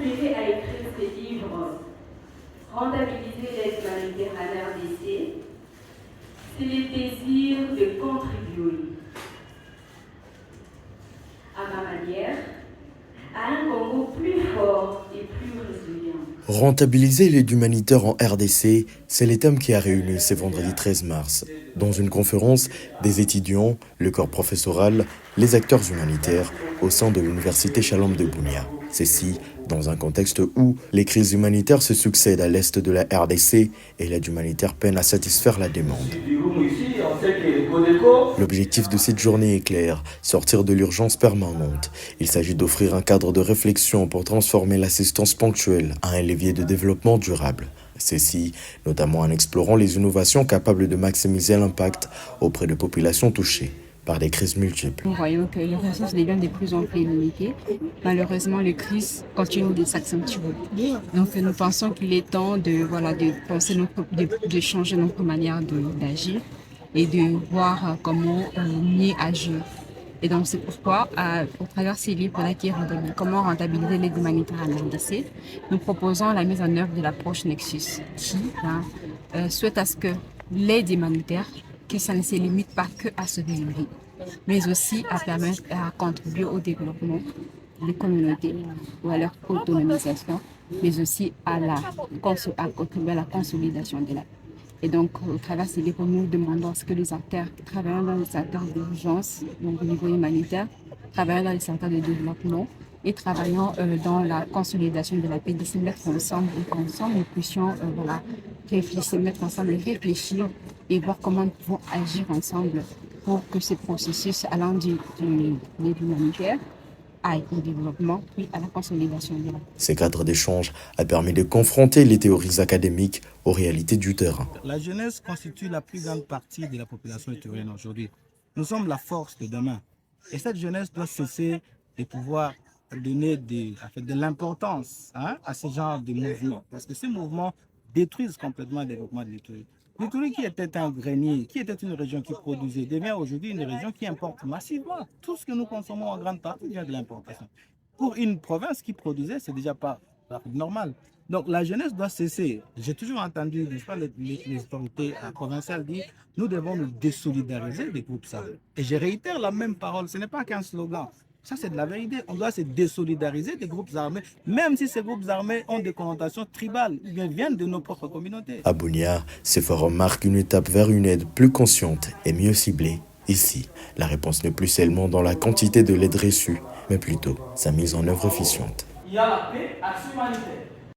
inspiré à écrire ce livre, Rentabiliser l'aide humanitaire à l'RDC, c'est le désir de contribuer à ma manière à un Congo plus fort et plus résilient. Rentabiliser l'aide humanitaire en RDC, c'est le thème qui a réuni ce vendredi 13 mars. Dans une conférence, des étudiants, le corps professoral, les acteurs humanitaires au sein de l'université Shalom de Bunia. Ceci dans un contexte où les crises humanitaires se succèdent à l'est de la RDC et l'aide humanitaire peine à satisfaire la demande. L'objectif de cette journée est clair, sortir de l'urgence permanente. Il s'agit d'offrir un cadre de réflexion pour transformer l'assistance ponctuelle en un levier de développement durable. Ceci, notamment en explorant les innovations capables de maximiser l'impact auprès de populations touchées par des crises multiples. Nous voyons que les ressources deviennent de plus en plus limitées. Malheureusement, les crises continuent de s'accentuer. Donc, nous pensons qu'il est temps de penser de changer notre manière d'agir et de voir comment mieux agir. Et donc, c'est pourquoi, au travers ces livres qui est comment rentabiliser l'aide humanitaire à la RDC, nous proposons la mise en œuvre de l'approche Nexus qui souhaite à ce que l'aide humanitaire, que ça ne se limite pas que à sauver une vie, mais aussi à permettre à contribuer au développement des communautés ou à leur autonomisation, mais aussi à contribuer à la consolidation de la paix. Et donc, au travers de ces livres, nous demandons à ce que les acteurs travaillant dans les secteurs d'urgence, donc au niveau humanitaire, travaillant dans les secteurs de développement et travaillant dans la consolidation de la paix, de se mettre ensemble et qu'ensemble nous puissions réfléchir et voir comment nous pouvons agir ensemble pour que ce processus allant de l'aide humanitaire au développement, puis à la consolidation de la paix. Ces cadres d'échange a permis de confronter les théories académiques aux réalités du terrain. La jeunesse constitue la plus grande partie de la population éthiopienne aujourd'hui. Nous sommes la force de demain. Et cette jeunesse doit cesser de pouvoir donner de l'importance à ce genre de mouvements. Parce que ces mouvements détruisent complètement le développement de l'Éthiopie. L'Éthiopie qui était un grenier, qui était une région qui produisait, devient aujourd'hui une région qui importe massivement. Tout ce que nous consommons en grande partie vient de l'importation. Pour une province qui produisait, c'est déjà pas normal. Donc la jeunesse doit cesser. J'ai toujours entendu les autorités provinciales dire nous devons nous désolidariser des groupes armés. Et je réitère la même parole, ce n'est pas qu'un slogan. Ça, c'est de la vérité. On doit se désolidariser des groupes armés, même si ces groupes armés ont des connotations tribales, ou bien viennent de nos propres communautés. À Bunia, ce forum marque une étape vers une aide plus consciente et mieux ciblée. Ici, la réponse n'est plus seulement dans la quantité de l'aide reçue, mais plutôt sa mise en œuvre efficiente. Il y a la paix, action humanitaire.